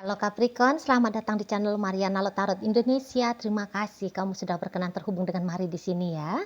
Halo Capricorn, selamat datang di channel Mariana Tarot Indonesia. Terima kasih kamu sudah berkenan terhubung dengan Mari di sini ya.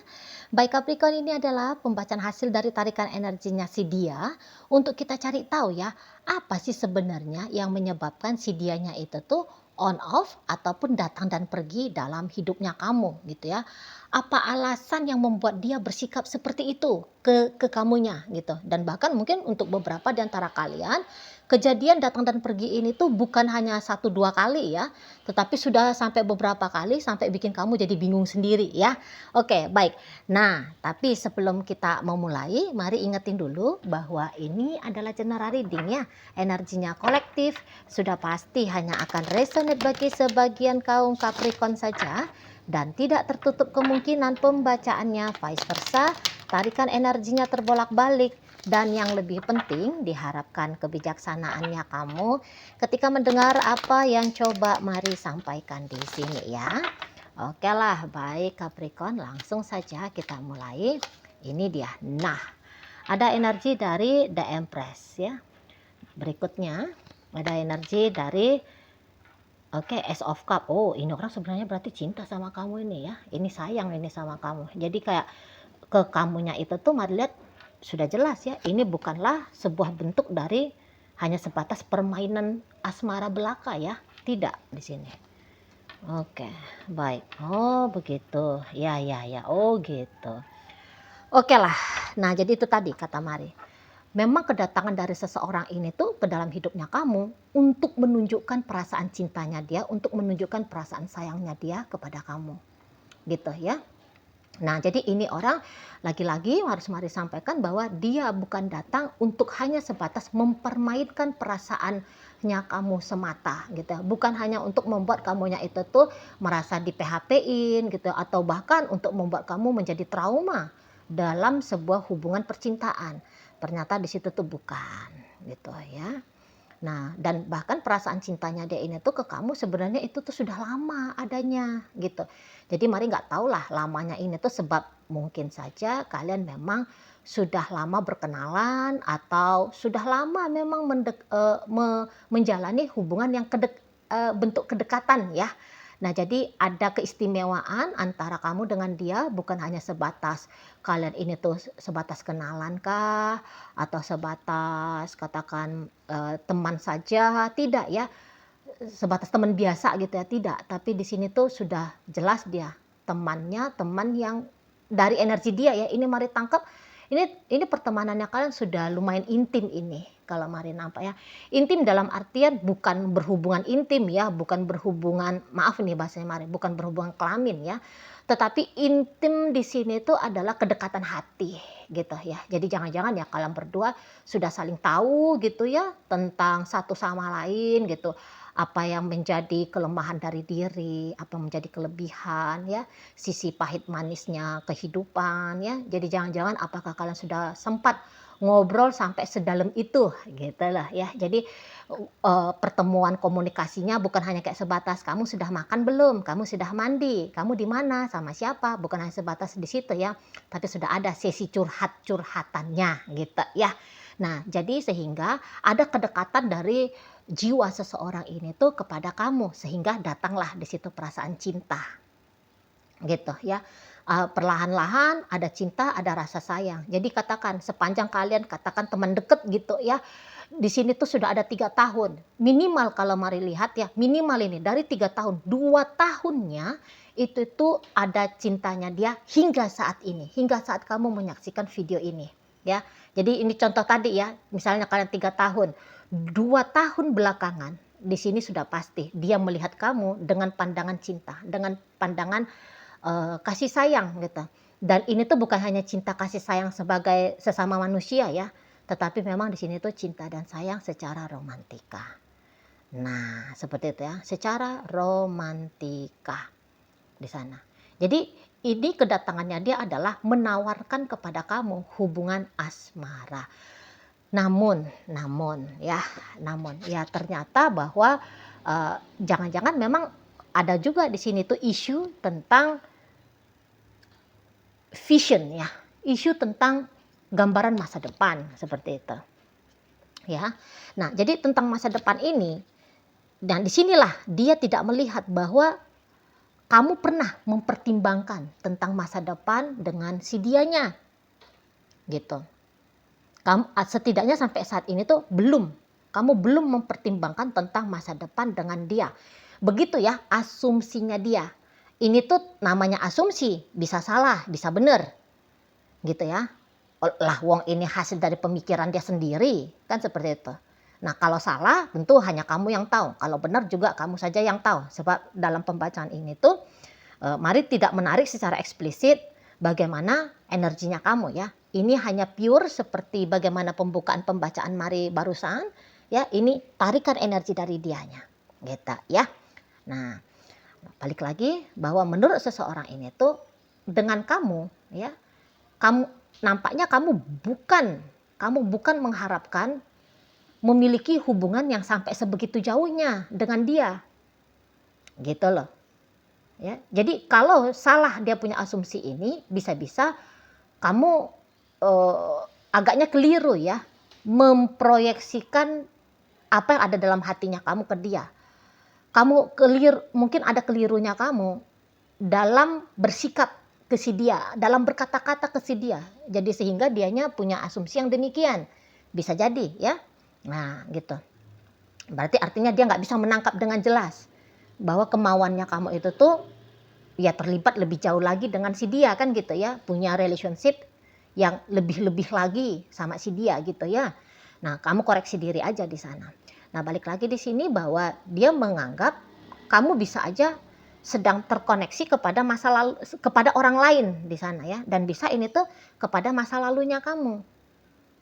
Baik Capricorn, ini adalah pembacaan hasil dari tarikan energinya si dia untuk kita cari tahu ya, apa sih sebenarnya yang menyebabkan si dianya itu tuh on off ataupun datang dan pergi dalam hidupnya kamu gitu ya. Apa alasan yang membuat dia bersikap seperti itu ke kamunya gitu. Dan bahkan mungkin untuk beberapa di antara kalian kejadian datang dan pergi ini tuh bukan hanya satu dua kali ya, tetapi sudah sampai beberapa kali sampai bikin kamu jadi bingung sendiri ya. Oke, baik. Nah, tapi sebelum kita memulai, mari ingetin dulu bahwa ini adalah general reading ya. Energinya kolektif, sudah pasti hanya akan resonate bagi sebagian kaum Capricorn saja dan tidak tertutup kemungkinan pembacaannya vice versa. Tarikan energinya terbolak-balik. Dan yang lebih penting, diharapkan kebijaksanaannya kamu ketika mendengar apa yang coba Mari sampaikan di sini ya. Oke lah, baik Capricorn, langsung saja kita mulai. Ini dia. Nah, ada energi dari The Empress ya. Berikutnya ada energi dari Ace of Cup. Oh, ini orang sebenarnya berarti cinta sama kamu ini ya. Ini sayang ini sama kamu. Jadi kayak ke kamunya itu tuh Mari lihat sudah jelas ya, ini bukanlah sebuah bentuk dari hanya sebatas permainan asmara belaka ya, tidak di sini. Oke, baik. Oh begitu, ya ya ya, oh gitu. Oke lah, nah jadi itu tadi kata Mari. Memang kedatangan dari seseorang ini tuh ke dalam hidupnya kamu untuk menunjukkan perasaan cintanya dia, untuk menunjukkan perasaan sayangnya dia kepada kamu, gitu ya. Nah, jadi ini orang lagi-lagi harus Mari sampaikan bahwa dia bukan datang untuk hanya sebatas mempermainkan perasaannya kamu semata gitu ya. Bukan hanya untuk membuat kamunya itu tuh merasa di PHP-in gitu atau bahkan untuk membuat kamu menjadi trauma dalam sebuah hubungan percintaan. Ternyata di situ tuh bukan gitu ya. Nah, dan bahkan perasaan cintanya dia ini tuh ke kamu sebenarnya itu tuh sudah lama adanya gitu. Jadi Mari nggak tahu lah lamanya ini tuh sebab mungkin saja kalian memang sudah lama berkenalan atau sudah lama memang menjalani hubungan yang bentuk kedekatan ya. Nah, jadi ada keistimewaan antara kamu dengan dia bukan hanya sebatas kalian ini tuh sebatas kenalan kah atau sebatas katakan teman saja, tidak ya, sebatas teman biasa gitu ya, tidak. Tapi di sini tuh sudah jelas dia temannya, teman yang dari energi dia ya, ini Mari tangkap, ini pertemanannya kalian sudah lumayan intim ini, kalau Mari nampak ya. Intim dalam artian bukan berhubungan intim ya, bukan berhubungan, maaf nih bahasanya Mari, bukan berhubungan kelamin ya. Tetapi intim di sini tuh adalah kedekatan hati gitu ya. Jadi jangan-jangan ya kalian berdua sudah saling tahu gitu ya tentang satu sama lain gitu. Apa yang menjadi kelemahan dari diri, apa yang menjadi kelebihan ya, sisi pahit manisnya kehidupan ya. Jadi jangan-jangan apakah kalian sudah sempat ngobrol sampai sedalam itu gitu lah ya. Jadi pertemuan komunikasinya bukan hanya kayak sebatas kamu sudah makan belum, kamu sudah mandi, kamu di mana, sama siapa, bukan hanya sebatas di situ ya, tapi sudah ada sesi curhat-curhatannya gitu ya. Nah, jadi sehingga ada kedekatan dari jiwa seseorang ini tuh kepada kamu sehingga datanglah di situ perasaan cinta gitu ya. Perlahan-lahan ada cinta, ada rasa sayang. Jadi katakan sepanjang kalian katakan teman deket gitu ya, di sini tuh sudah ada 3 tahun minimal, kalau Mari lihat ya, minimal ini dari 3 tahun 2 tahunnya itu tuh ada cintanya dia hingga saat ini, hingga saat kamu menyaksikan video ini ya. Jadi ini contoh tadi ya, misalnya kalian 3 tahun, 2 tahun belakangan di sini sudah pasti dia melihat kamu dengan pandangan cinta, dengan pandangan kasih sayang gitu. Dan ini tuh bukan hanya cinta kasih sayang sebagai sesama manusia ya, tetapi memang di sini tuh cinta dan sayang secara romantika. Nah, seperti itu ya, secara romantika di sana. Jadi ini kedatangannya dia adalah menawarkan kepada kamu hubungan asmara. Namun ya ternyata bahwa jangan-jangan memang ada juga di sini tuh isu tentang vision ya, isu tentang gambaran masa depan seperti itu. Ya. Nah, jadi tentang masa depan ini Dan disinilah dia tidak melihat bahwa kamu pernah mempertimbangkan tentang masa depan dengan si dianya, gitu. Setidaknya sampai saat ini tuh kamu belum mempertimbangkan tentang masa depan dengan dia. Begitu ya asumsinya dia. Ini tuh namanya asumsi, bisa salah, bisa benar, gitu ya. Lah wong ini hasil dari pemikiran dia sendiri, kan seperti itu. Nah kalau salah tentu hanya kamu yang tahu, kalau benar juga kamu saja yang tahu. Sebab dalam pembacaan ini tuh mari tidak menarik secara eksplisit bagaimana energinya kamu ya. Ini hanya pure seperti bagaimana pembukaan pembacaan Mari barusan ya. Ini tarikan energi dari dianya, gitu ya. Nah balik lagi bahwa menurut seseorang ini tuh dengan kamu ya, nampaknya kamu bukan mengharapkan memiliki hubungan yang sampai sebegitu jauhnya dengan dia, gitu loh. Ya, jadi kalau salah dia punya asumsi ini, bisa-bisa kamu agaknya keliru ya, memproyeksikan apa yang ada dalam hatinya kamu ke dia. Mungkin ada kelirunya kamu dalam bersikap ke si dia, dalam berkata-kata ke si dia. Jadi sehingga dianya punya asumsi yang demikian. Bisa jadi ya. Nah gitu. Berarti artinya dia nggak bisa menangkap dengan jelas bahwa kemauannya kamu itu tuh ya terlibat lebih jauh lagi dengan si dia, kan gitu ya. Punya relationship yang lebih-lebih lagi sama si dia gitu ya. Nah kamu koreksi diri aja di sana. Nah balik lagi di sini bahwa dia menganggap kamu bisa aja sedang terkoneksi kepada masa lalu, kepada orang lain di sana ya. Dan bisa ini tuh kepada masa lalunya kamu.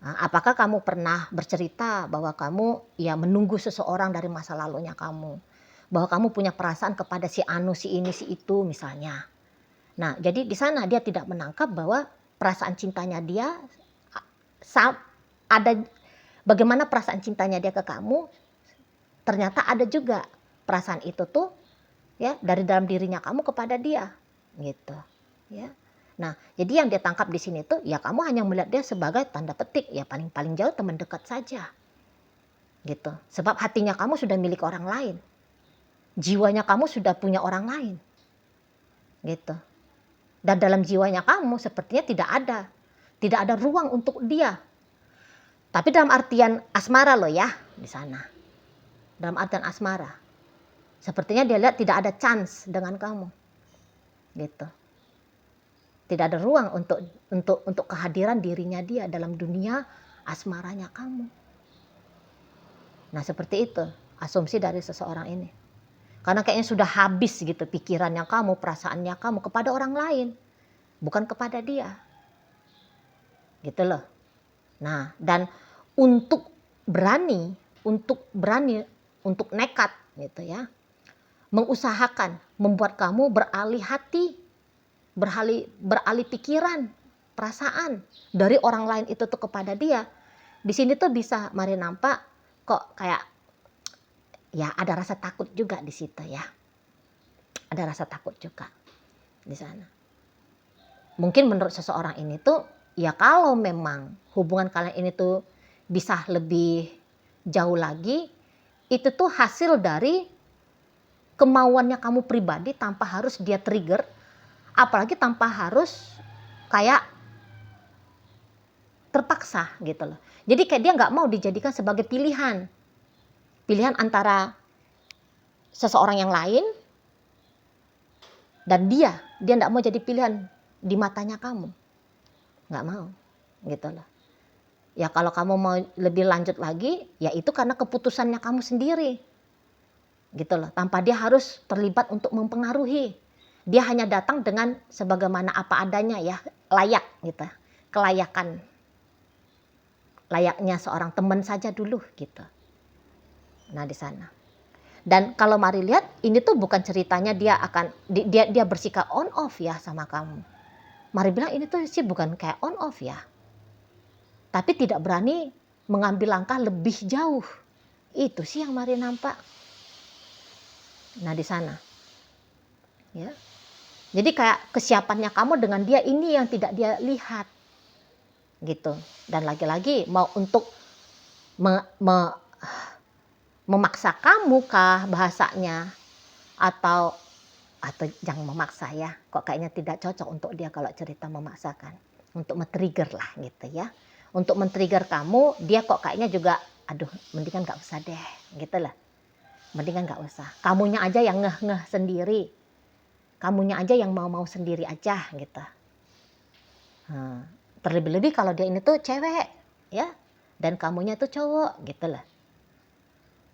Nah, apakah kamu pernah bercerita bahwa kamu ya menunggu seseorang dari masa lalunya kamu, bahwa kamu punya perasaan kepada si anu, si ini, si itu misalnya. Nah jadi di sana dia tidak menangkap bahwa perasaan cintanya dia ada, bagaimana perasaan cintanya dia ke kamu, ternyata ada juga perasaan itu tuh ya dari dalam dirinya kamu kepada dia, gitu ya. Nah jadi yang dia tangkap di sini tuh ya kamu hanya melihat dia sebagai tanda petik ya paling jauh teman dekat saja, gitu. Sebab hatinya kamu sudah milik orang lain, jiwanya kamu sudah punya orang lain, gitu. Dan dalam jiwanya kamu sepertinya tidak ada ruang untuk dia. Tapi dalam artian asmara loh ya di sana. Dalam artian asmara. Sepertinya dia lihat tidak ada chance dengan kamu. Gitu. Tidak ada ruang untuk kehadiran dirinya dia dalam dunia asmaranya kamu. Nah, seperti itu asumsi dari seseorang ini. Karena kayaknya sudah habis gitu pikirannya kamu, perasaannya kamu kepada orang lain, bukan kepada dia. Gitu loh. Nah, dan untuk nekat gitu ya, mengusahakan membuat kamu beralih hati, beralih pikiran, perasaan dari orang lain itu tuh kepada dia. Di sini tuh bisa mari nampak kok kayak ya ada rasa takut juga di situ ya. Ada rasa takut juga di sana. Mungkin menurut seseorang ini tuh ya kalau memang hubungan kalian ini tuh bisa lebih jauh lagi, itu tuh hasil dari kemauannya kamu pribadi tanpa harus dia trigger, apalagi tanpa harus kayak terpaksa gitu loh. Jadi kayak dia nggak mau dijadikan sebagai pilihan antara seseorang yang lain dan dia nggak mau jadi pilihan di matanya kamu, nggak mau gitu loh. Ya kalau kamu mau lebih lanjut lagi, ya itu karena keputusannya kamu sendiri. Gitu loh, tanpa dia harus terlibat untuk mempengaruhi. Dia hanya datang dengan sebagaimana apa adanya ya, layak gitu. Kelayakan. Layaknya seorang teman saja dulu gitu. Nah, di sana. Dan kalau mari lihat, ini tuh bukan ceritanya dia bersikap on off ya sama kamu. Mari bilang ini tuh sih bukan kayak on off ya. Tapi tidak berani mengambil langkah lebih jauh. Itu sih yang mari nampak. Nah di sana. Ya. Jadi kayak kesiapannya kamu dengan dia ini yang tidak dia lihat. Gitu. Dan lagi-lagi mau untuk memaksa kamu kah bahasanya, atau jangan memaksa ya, kok kayaknya tidak cocok untuk dia kalau cerita memaksakan, untuk men-trigger lah gitu ya, untuk men-trigger kamu, dia kok kayaknya juga aduh mendingan nggak usah deh gitu lah, mendingan nggak usah, kamunya aja yang ngeh-ngeh sendiri, kamunya aja yang mau-mau sendiri aja gitu. Terlebih-lebih kalau dia ini tuh cewek ya, dan kamunya tuh cowok gitu lah.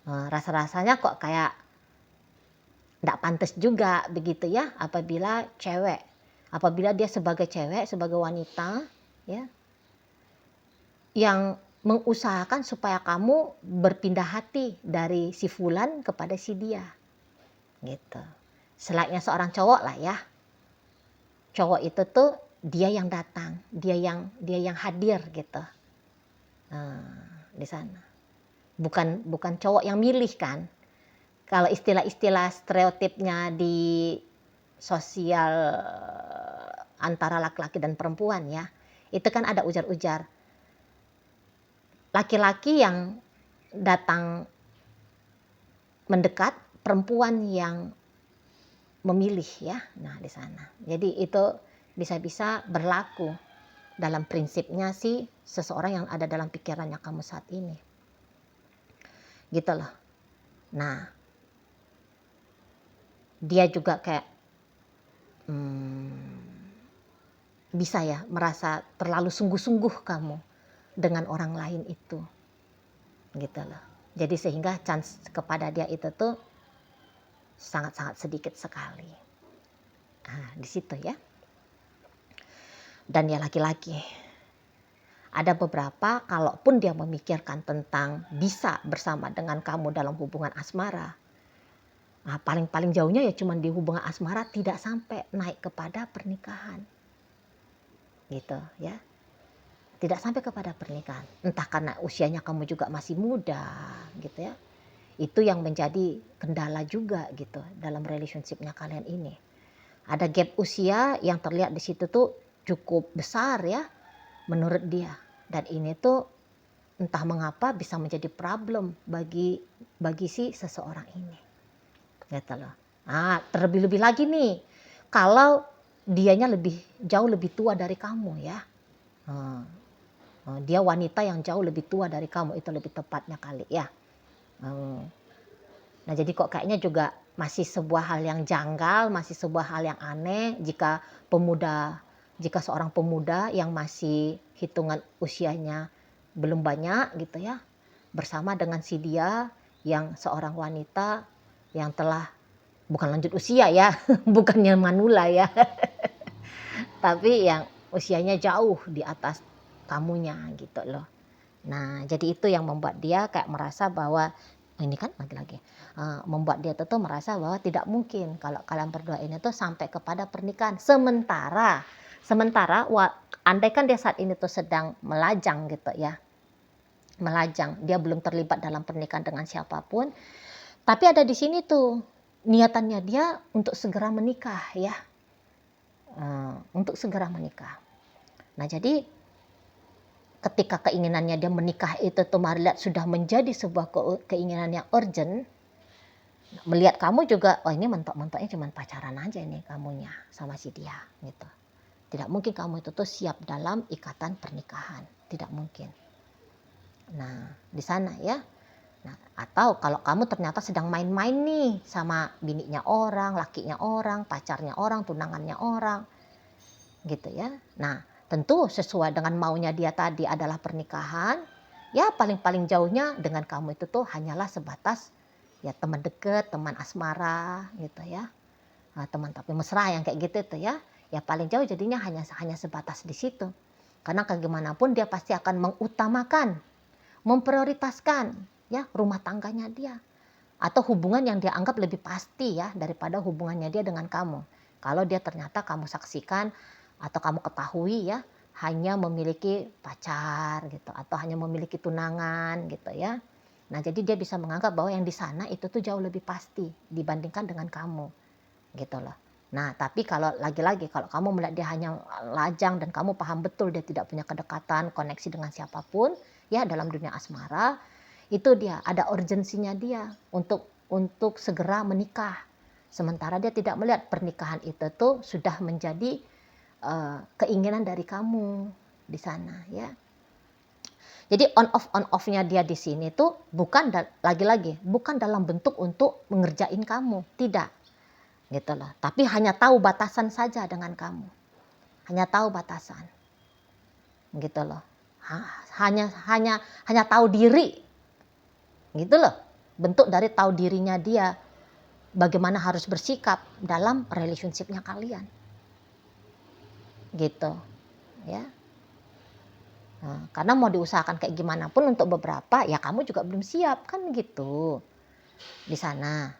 Rasa-rasanya kok kayak nggak pantas juga begitu ya, apabila dia sebagai cewek, sebagai wanita ya, yang mengusahakan supaya kamu berpindah hati dari si fulan kepada si dia gitu. Selainnya seorang cowok lah ya, cowok itu tuh dia yang datang, dia yang hadir gitu di sana, bukan cowok yang milih kan. Kalau istilah-istilah stereotipnya di sosial antara laki-laki dan perempuan ya, itu kan ada ujar-ujar laki-laki yang datang mendekat, perempuan yang memilih ya. Nah di sana, jadi itu bisa-bisa berlaku dalam prinsipnya si seseorang yang ada dalam pikirannya kamu saat ini gitu loh. Nah dia juga kayak bisa ya merasa terlalu sungguh-sungguh kamu dengan orang lain itu gitu loh. Jadi sehingga chance kepada dia itu tuh sangat-sangat sedikit sekali. Di situ ya. Dan ya laki-laki, ada beberapa kalaupun dia memikirkan tentang bisa bersama dengan kamu dalam hubungan asmara, paling jauhnya ya cuman di hubungan asmara, tidak sampai naik kepada pernikahan gitu ya, tidak sampai kepada pernikahan, entah karena usianya kamu juga masih muda gitu ya, itu yang menjadi kendala juga gitu dalam relationshipnya kalian ini. Ada gap usia yang terlihat di situ tuh cukup besar ya menurut dia, dan ini tuh entah mengapa bisa menjadi problem bagi si seseorang ini gitu loh. Terlebih-lebih lagi nih kalau dianya jauh lebih tua dari kamu ya, dia wanita yang jauh lebih tua dari kamu, itu lebih tepatnya kali ya. Nah jadi kok kayaknya juga masih sebuah hal yang janggal, masih sebuah hal yang aneh jika seorang pemuda yang masih hitungan usianya belum banyak gitu ya, bersama dengan si dia yang seorang wanita yang telah bukan lanjut usia ya, bukannya manula ya, tapi yang usianya jauh di atas kamunya gitu loh. Nah jadi itu yang membuat dia kayak merasa bahwa ini kan lagi-lagi membuat dia tuh merasa bahwa tidak mungkin kalau kalian berdua ini tuh sampai kepada pernikahan. Sementara andaikan dia saat ini tuh sedang melajang gitu ya, melajang, dia belum terlibat dalam pernikahan dengan siapapun, tapi ada di sini tuh niatannya dia untuk segera menikah ya, untuk segera menikah. Nah jadi ketika keinginannya dia menikah itu tuh lihat sudah menjadi sebuah keinginan yang urgent, melihat kamu juga, ini mentok-mentoknya cuma pacaran aja ini kamunya sama si dia gitu. Tidak mungkin kamu itu tuh siap dalam ikatan pernikahan, tidak mungkin. Nah di sana ya. Nah, atau kalau kamu ternyata sedang main-main nih sama bininya orang, lakinya orang, pacarnya orang, tunangannya orang gitu ya. Nah tentu sesuai dengan maunya dia tadi adalah pernikahan, ya paling jauhnya dengan kamu itu tuh hanyalah sebatas ya teman dekat, teman asmara gitu ya, teman tapi mesra yang kayak gitu tuh ya, ya paling jauh jadinya hanya sebatas di situ. Karena bagaimanapun dia pasti akan mengutamakan, memprioritaskan ya rumah tangganya dia, atau hubungan yang dia anggap lebih pasti ya daripada hubungannya dia dengan kamu. Kalau dia ternyata kamu saksikan atau kamu ketahui ya hanya memiliki pacar gitu, atau hanya memiliki tunangan gitu ya. Nah jadi dia bisa menganggap bahwa yang di sana itu tuh jauh lebih pasti dibandingkan dengan kamu gitu loh. Nah tapi kalau lagi-lagi kalau kamu melihat dia hanya lajang dan kamu paham betul dia tidak punya kedekatan, koneksi dengan siapapun ya dalam dunia asmara, Itu dia, ada urgensinya dia untuk segera menikah. Sementara dia tidak melihat pernikahan itu tuh sudah menjadi keinginan dari kamu di sana ya. Jadi on off-nya dia di sini tuh bukan lagi-lagi bukan dalam bentuk untuk mengerjain kamu, tidak. Gitu loh. Tapi hanya tahu batasan saja dengan kamu. Hanya tahu batasan. Gitu loh. Hanya tahu diri. Gitu loh. Bentuk dari tahu dirinya dia bagaimana harus bersikap dalam relationship-nya kalian. Gitu. Ya. Nah, karena mau diusahakan kayak gimana pun untuk beberapa, ya kamu juga belum siap kan gitu di sana.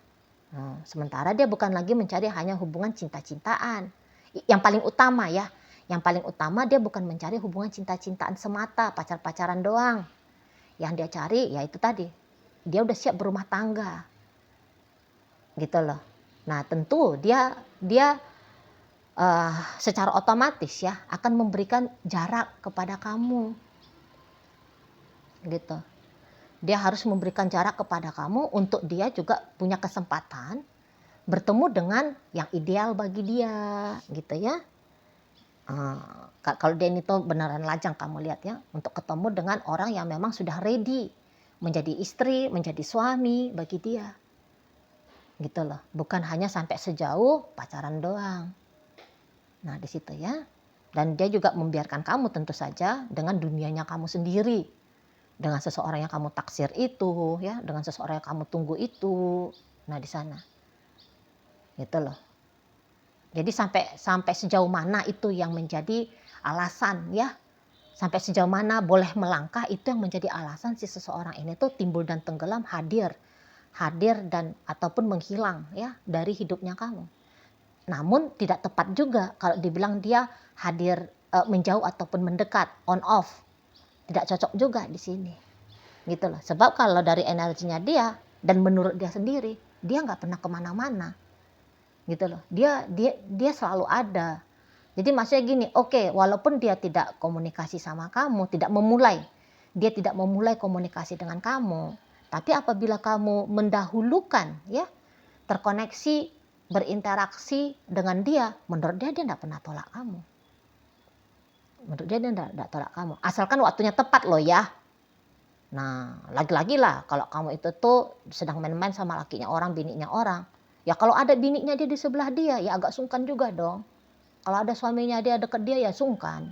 Nah, sementara dia bukan lagi mencari hanya hubungan cinta-cintaan. Yang paling utama ya, yang paling utama dia bukan mencari hubungan cinta-cintaan semata, pacar-pacaran doang. Yang dia cari ya itu tadi, dia udah siap berumah tangga, gitu loh. Nah tentu dia secara otomatis ya akan memberikan jarak kepada kamu. Gitu. Dia harus memberikan jarak kepada kamu untuk dia juga punya kesempatan bertemu dengan yang ideal bagi dia, gitu ya. Kalau dia ini tuh beneran lajang kamu lihat ya, untuk ketemu dengan orang yang memang sudah ready menjadi istri, menjadi suami bagi dia. Gitu loh. Bukan hanya sampai sejauh pacaran doang. Nah, di situ ya. Dan dia juga membiarkan kamu tentu saja dengan dunianya kamu sendiri. Dengan seseorang yang kamu taksir itu, ya, dengan seseorang yang kamu tunggu itu. Nah, di sana. Gitu loh. Jadi sampai sejauh mana itu yang menjadi alasan ya. Sampai sejauh mana boleh melangkah itu yang menjadi alasan si seseorang ini tuh timbul dan tenggelam, hadir dan ataupun menghilang ya dari hidupnya kamu. Namun tidak tepat juga kalau dibilang dia hadir menjauh ataupun mendekat, on off. Tidak cocok juga di sini. Gitu loh. Sebab kalau dari energinya dia dan menurut dia sendiri, dia nggak pernah kemana-mana. Gitu loh. Dia selalu ada. Jadi maksudnya gini, oke, walaupun dia tidak komunikasi sama kamu, dia tidak memulai komunikasi dengan kamu, tapi apabila kamu mendahulukan ya, terkoneksi, berinteraksi dengan dia, menurut dia tidak pernah tolak kamu. Menurut dia tidak tolak kamu, asalkan waktunya tepat loh ya. Nah, lagi-lagi lah kalau kamu itu tuh sedang main-main sama lakinya orang, bininya orang, ya kalau ada bininya dia di sebelah dia, ya agak sungkan juga dong. Kalau ada suaminya dia deket dia ya sungkan.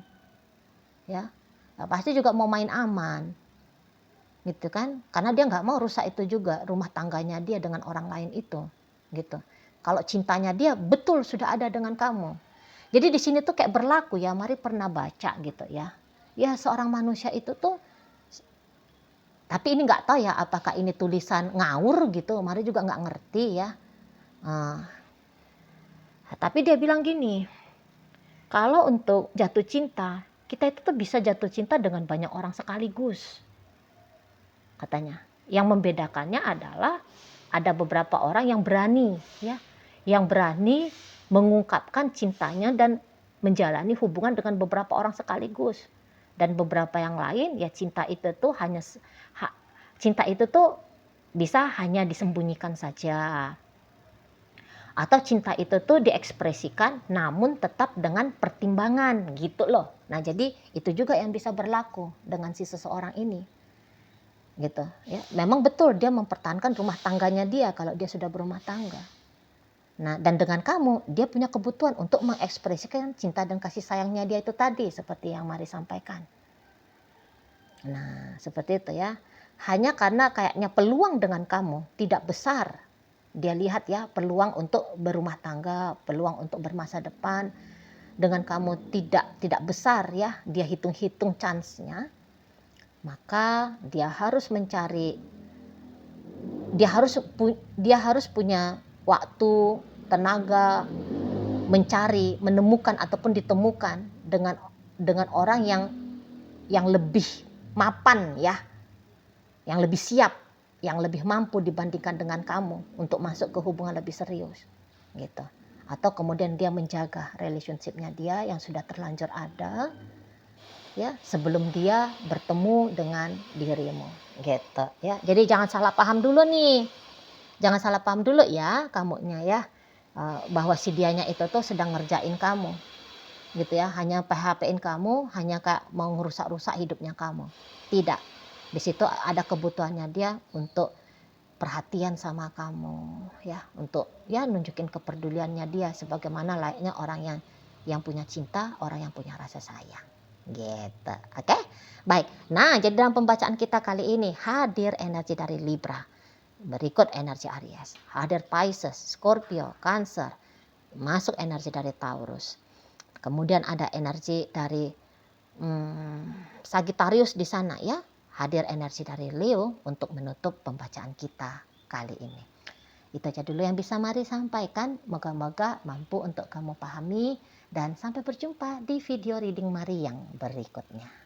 Ya. Nah, pasti juga mau main aman. Gitu kan? Karena dia nggak mau rusak itu juga rumah tangganya dia dengan orang lain itu. Gitu. Kalau cintanya dia betul sudah ada dengan kamu. Jadi di sini tuh kayak berlaku ya, Mari pernah baca gitu ya. Ya seorang manusia itu tuh, tapi ini nggak tahu ya apakah ini tulisan ngawur gitu, Mari juga nggak ngerti ya. Tapi dia bilang gini, kalau untuk jatuh cinta, kita itu tuh bisa jatuh cinta dengan banyak orang sekaligus. Katanya. Yang membedakannya adalah ada beberapa orang yang berani ya, yang berani mengungkapkan cintanya dan menjalani hubungan dengan beberapa orang sekaligus. Dan beberapa yang lain ya cinta itu tuh bisa hanya disembunyikan saja. Atau cinta itu tuh diekspresikan namun tetap dengan pertimbangan gitu loh. Nah jadi itu juga yang bisa berlaku dengan si seseorang ini. Gitu ya. Memang betul dia mempertahankan rumah tangganya dia kalau dia sudah berumah tangga. Nah dan dengan kamu dia punya kebutuhan untuk mengekspresikan cinta dan kasih sayangnya dia itu tadi seperti yang Mari sampaikan. Nah seperti itu ya. Hanya karena kayaknya peluang dengan kamu tidak besar. Dia lihat ya peluang untuk berumah tangga, peluang untuk bermasa depan dengan kamu tidak besar ya, dia hitung-hitung chance-nya. Maka dia harus punya waktu, tenaga menemukan ataupun ditemukan dengan orang yang lebih mapan ya, yang lebih siap, yang lebih mampu dibandingkan dengan kamu untuk masuk ke hubungan lebih serius gitu. Atau kemudian dia menjaga relationship-nya dia yang sudah terlanjur ada ya sebelum dia bertemu dengan dirimu gitu ya. Jadi jangan salah paham dulu nih. Jangan salah paham dulu ya kamunya ya, bahwa si dianya itu tuh sedang ngerjain kamu gitu ya, hanya PHP-in kamu, hanya Kak mau ngerusak-rusak hidupnya kamu. Tidak, di situ ada kebutuhannya dia untuk perhatian sama kamu ya, untuk ya nunjukin kepeduliannya dia sebagaimana layaknya orang yang punya cinta, orang yang punya rasa sayang. Gitu. Oke? Baik. Nah, jadi dalam pembacaan kita kali ini hadir energi dari Libra. Berikut energi Aries, hadir Pisces, Scorpio, Cancer, masuk energi dari Taurus. Kemudian ada energi dari Sagittarius di sana ya. Hadir energi dari Leo untuk menutup pembacaan kita kali ini. Itu aja dulu yang bisa Mari sampaikan. Moga-moga mampu untuk kamu pahami. Dan sampai berjumpa di video reading Mari yang berikutnya.